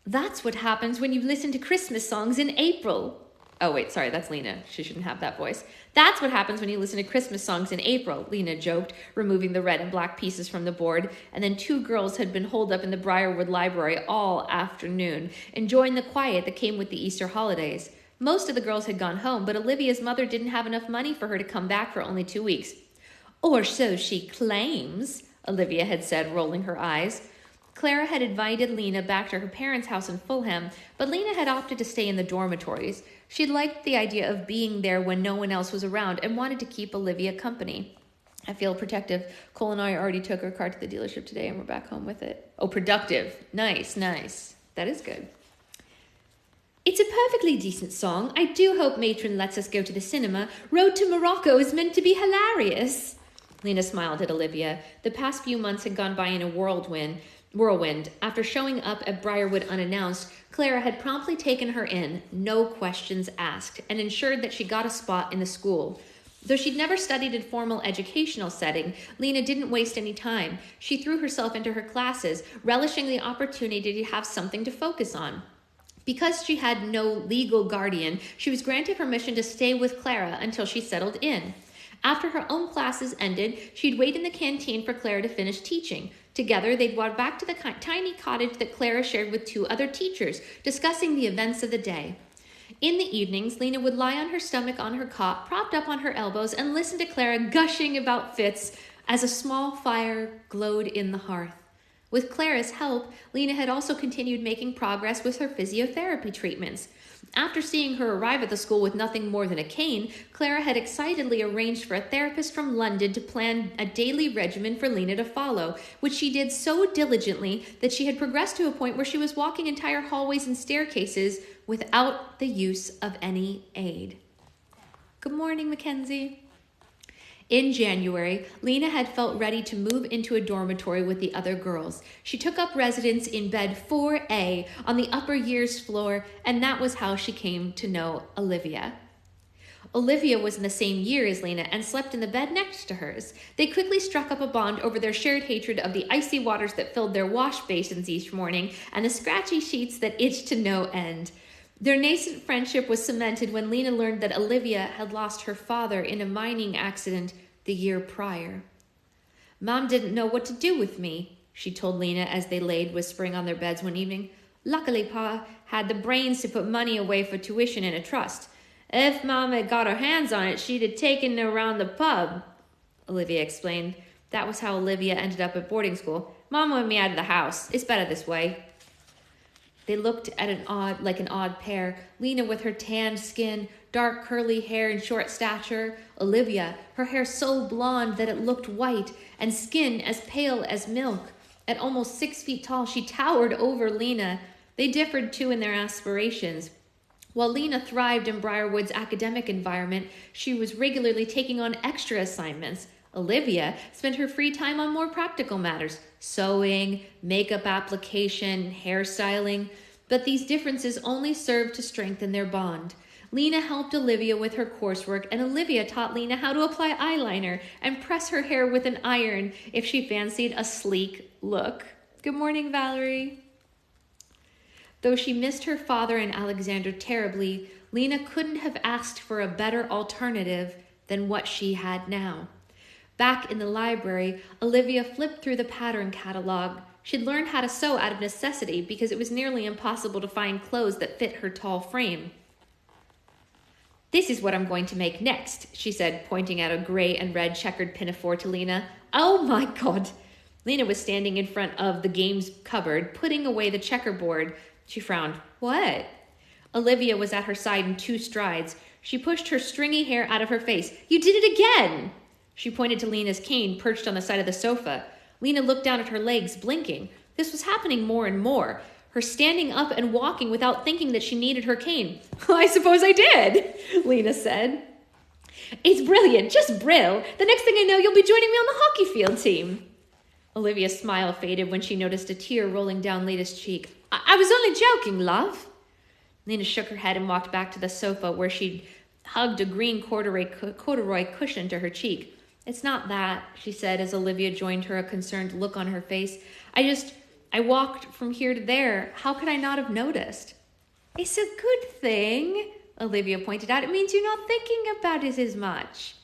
That's what happens when you listen to Christmas songs in April. Oh, wait, sorry, that's Lena. She shouldn't have that voice. That's what happens when you listen to Christmas songs in April, Lena joked, removing the red and black pieces from the board. And then two girls had been holed up in the Briarwood Library all afternoon, enjoying the quiet that came with the Easter holidays. Most of the girls had gone home, but Olivia's mother didn't have enough money for her to come back for only 2 weeks. Or so she claims, Olivia had said, rolling her eyes. Clara had invited Lena back to her parents' house in Fulham, but Lena had opted to stay in the dormitories. She liked the idea of being there when no one else was around and wanted to keep Olivia company. I feel protective. Cole and I already took our car to the dealership today and we're back home with it. Oh, productive. Nice, nice. That is good. It's a perfectly decent song. I do hope Matron lets us go to the cinema. Road to Morocco is meant to be hilarious. Lena smiled at Olivia. The past few months had gone by in a whirlwind. After showing up at Briarwood unannounced, Clara had promptly taken her in, no questions asked, and ensured that she got a spot in the school. Though she'd never studied in a formal educational setting, Lena didn't waste any time. She threw herself into her classes, relishing the opportunity to have something to focus on. Because she had no legal guardian, she was granted permission to stay with Clara until she settled in. After her own classes ended, she'd wait in the canteen for Clara to finish teaching. Together, they'd walk back to the tiny cottage that Clara shared with 2 other teachers, discussing the events of the day. In the evenings, Lena would lie on her stomach on her cot, propped up on her elbows, and listen to Clara gushing about Fitz as a small fire glowed in the hearth. With Clara's help, Lena had also continued making progress with her physiotherapy treatments. After seeing her arrive at the school with nothing more than a cane, Clara had excitedly arranged for a therapist from London to plan a daily regimen for Lena to follow, which she did so diligently that she had progressed to a point where she was walking entire hallways and staircases without the use of any aid. Good morning, Mackenzie. In January, Lena had felt ready to move into a dormitory with the other girls. She took up residence in bed 4A on the upper years floor, and that was how she came to know Olivia. Olivia was in the same year as Lena and slept in the bed next to hers. They quickly struck up a bond over their shared hatred of the icy waters that filled their wash basins each morning and the scratchy sheets that itched to no end. Their nascent friendship was cemented when Lena learned that Olivia had lost her father in a mining accident the year prior. Mom didn't know what to do with me, she told Lena as they laid whispering on their beds one evening. Luckily, Pa had the brains to put money away for tuition in a trust. If Mom had got her hands on it, she'd have taken it around the pub, Olivia explained. That was how Olivia ended up at boarding school. Mom wanted me out of the house. It's better this way. They looked at an odd pair. Lena with her tanned skin, dark curly hair and short stature. Olivia, her hair so blonde that it looked white, and skin as pale as milk. At almost 6 feet tall, she towered over Lena. They differed too in their aspirations. While Lena thrived in Briarwood's academic environment, she was regularly taking on extra assignments. Olivia spent her free time on more practical matters, sewing, makeup application, hairstyling, but these differences only served to strengthen their bond. Lena helped Olivia with her coursework, and Olivia taught Lena how to apply eyeliner and press her hair with an iron if she fancied a sleek look. Good morning, Valerie. Though she missed her father and Alexander terribly, Lena couldn't have asked for a better alternative than what she had now. Back in the library, Olivia flipped through the pattern catalog. She'd learned how to sew out of necessity because it was nearly impossible to find clothes that fit her tall frame. This is what I'm going to make next, she said, pointing out a gray and red checkered pinafore to Lena. Oh my God. Lena was standing in front of the games cupboard, putting away the checkerboard. She frowned. What? Olivia was at her side in 2 strides. She pushed her stringy hair out of her face. You did it again! She pointed to Lena's cane perched on the side of the sofa. Lena looked down at her legs, blinking. This was happening more and more. Her standing up and walking without thinking that she needed her cane. I suppose I did, Lena said. It's brilliant, just brill. The next thing I know, you'll be joining me on the hockey field team. Olivia's smile faded when she noticed a tear rolling down Lena's cheek. I was only joking, love. Lena shook her head and walked back to the sofa where she'd hugged a green corduroy cushion to her cheek. It's not that, she said as Olivia joined her, a concerned look on her face. I I walked from here to there. How could I not have noticed? It's a good thing, Olivia pointed out. It means you're not thinking about it as much.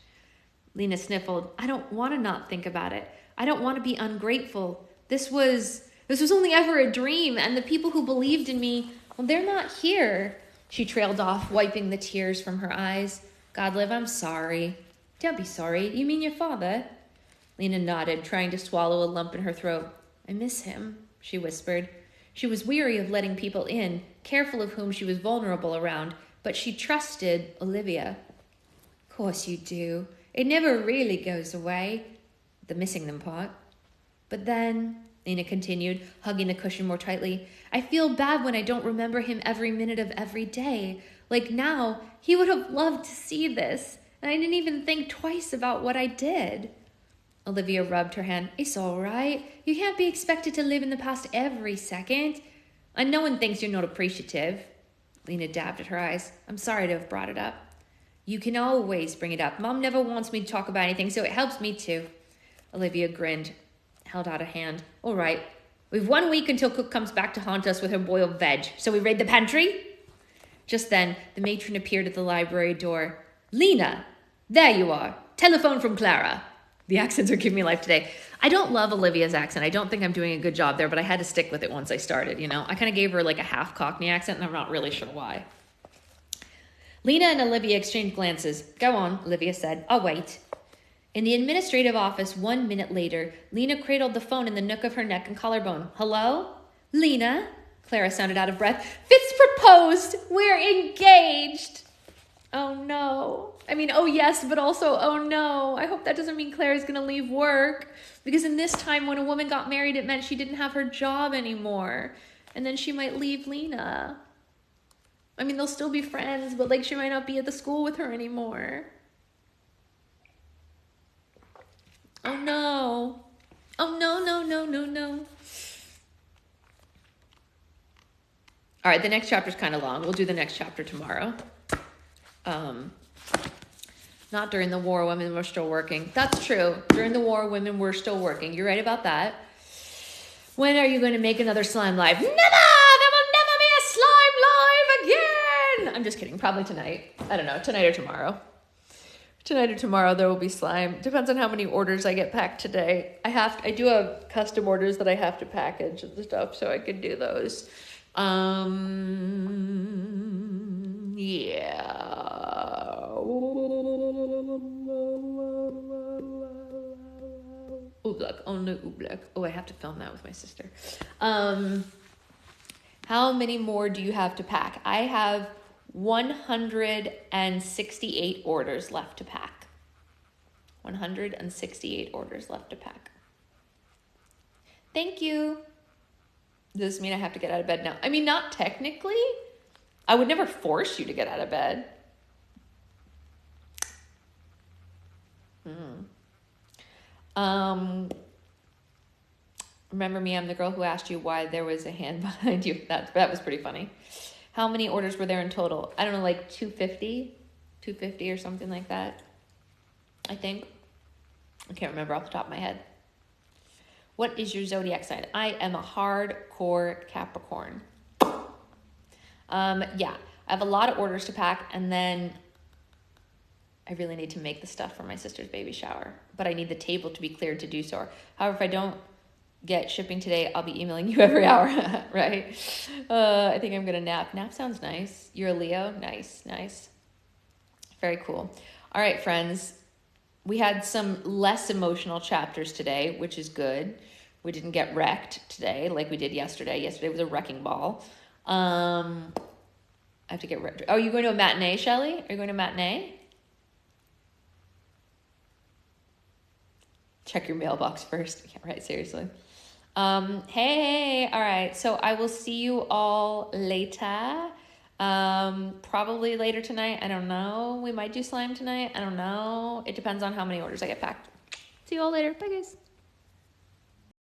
Lena sniffled. I don't want to not think about it. I don't want to be ungrateful. This was only ever a dream, and the people who believed in me, well, they're not here. She trailed off, wiping the tears from her eyes. Godlive, I'm sorry. Don't be sorry. You mean your father? Lena nodded, trying to swallow a lump in her throat. I miss him, she whispered. She was weary of letting people in, careful of whom she was vulnerable around, but she trusted Olivia. Of course you do. It never really goes away. The missing them part. But then, Lena continued, hugging the cushion more tightly, I feel bad when I don't remember him every minute of every day. Like now, he would have loved to see this, and I didn't even think twice about what I did. Olivia rubbed her hand. It's all right. You can't be expected to live in the past every second. And no one thinks you're not appreciative. Lena dabbed at her eyes. I'm sorry to have brought it up. You can always bring it up. Mom never wants me to talk about anything, so it helps me too. Olivia grinned, held out a hand. All right. We've 1 week until Cook comes back to haunt us with her boiled veg. So we raid the pantry? Just then, the matron appeared at the library door. Lena, there you are. Telephone from Clara. The accents are giving me life today. I don't love Olivia's accent. I don't think I'm doing a good job there, but I had to stick with it once I started, you know. I kind of gave her like a half Cockney accent, and I'm not really sure why. Lena and Olivia exchanged glances. Go on, Olivia said. I'll wait. In the administrative office 1 minute later, Lena cradled the phone in the nook of her neck and collarbone. Hello? Lena? Clara sounded out of breath. Fitz proposed. We're engaged. Oh, no. I mean, oh, yes, but also, oh, no. I hope that doesn't mean Claire's going to leave work. Because in this time, when a woman got married, it meant she didn't have her job anymore. And then she might leave Lena. I mean, they'll still be friends, but, like, she might not be at the school with her anymore. Oh, no. Oh, no, no, no, no, no. All right, the next chapter's kind of long. We'll do the next chapter tomorrow. Not during the war, women were still working. That's true. During the war, women were still working. You're right about that. When are you going to make another slime live? Never! There will never be a slime live again! I'm just kidding. Probably tonight. I don't know. Tonight or tomorrow. Tonight or tomorrow there will be slime. Depends on how many orders I get packed today. I do have custom orders that I have to package and stuff, so I can do those. Yeah. Oobleck. Oh no, Oobleck. Oh, I have to film that with my sister. How many more do you have to pack? I have 168 orders left to pack. 168 orders left to pack. Thank you. Does this mean I have to get out of bed now? I mean, not technically. I would never force you to get out of bed. Remember me, I'm the girl who asked you why there was a hand behind you. That was pretty funny. How many orders were there in total? I don't know, like 250 or something like that, I think. I can't remember off the top of my head. What is your zodiac sign? I am a hardcore Capricorn. Yeah, I have a lot of orders to pack, and then I really need to make the stuff for my sister's baby shower, but I need the table to be cleared to do so. However, if I don't get shipping today, I'll be emailing you every hour, right? I think I'm gonna nap. Nap sounds nice. You're a Leo? Nice. Very cool. All right, friends. We had some less emotional chapters today, which is good. We didn't get wrecked today like we did yesterday. Yesterday was a wrecking ball. I have to get wrecked. Oh, are you going to a matinee, Shelley? Are you going to a matinee? Check your mailbox first. Yeah, right, seriously. Hey, all right. So I will see you all later. Probably later tonight. I don't know. We might do slime tonight. I don't know. It depends on how many orders I get packed. See you all later. Bye, guys.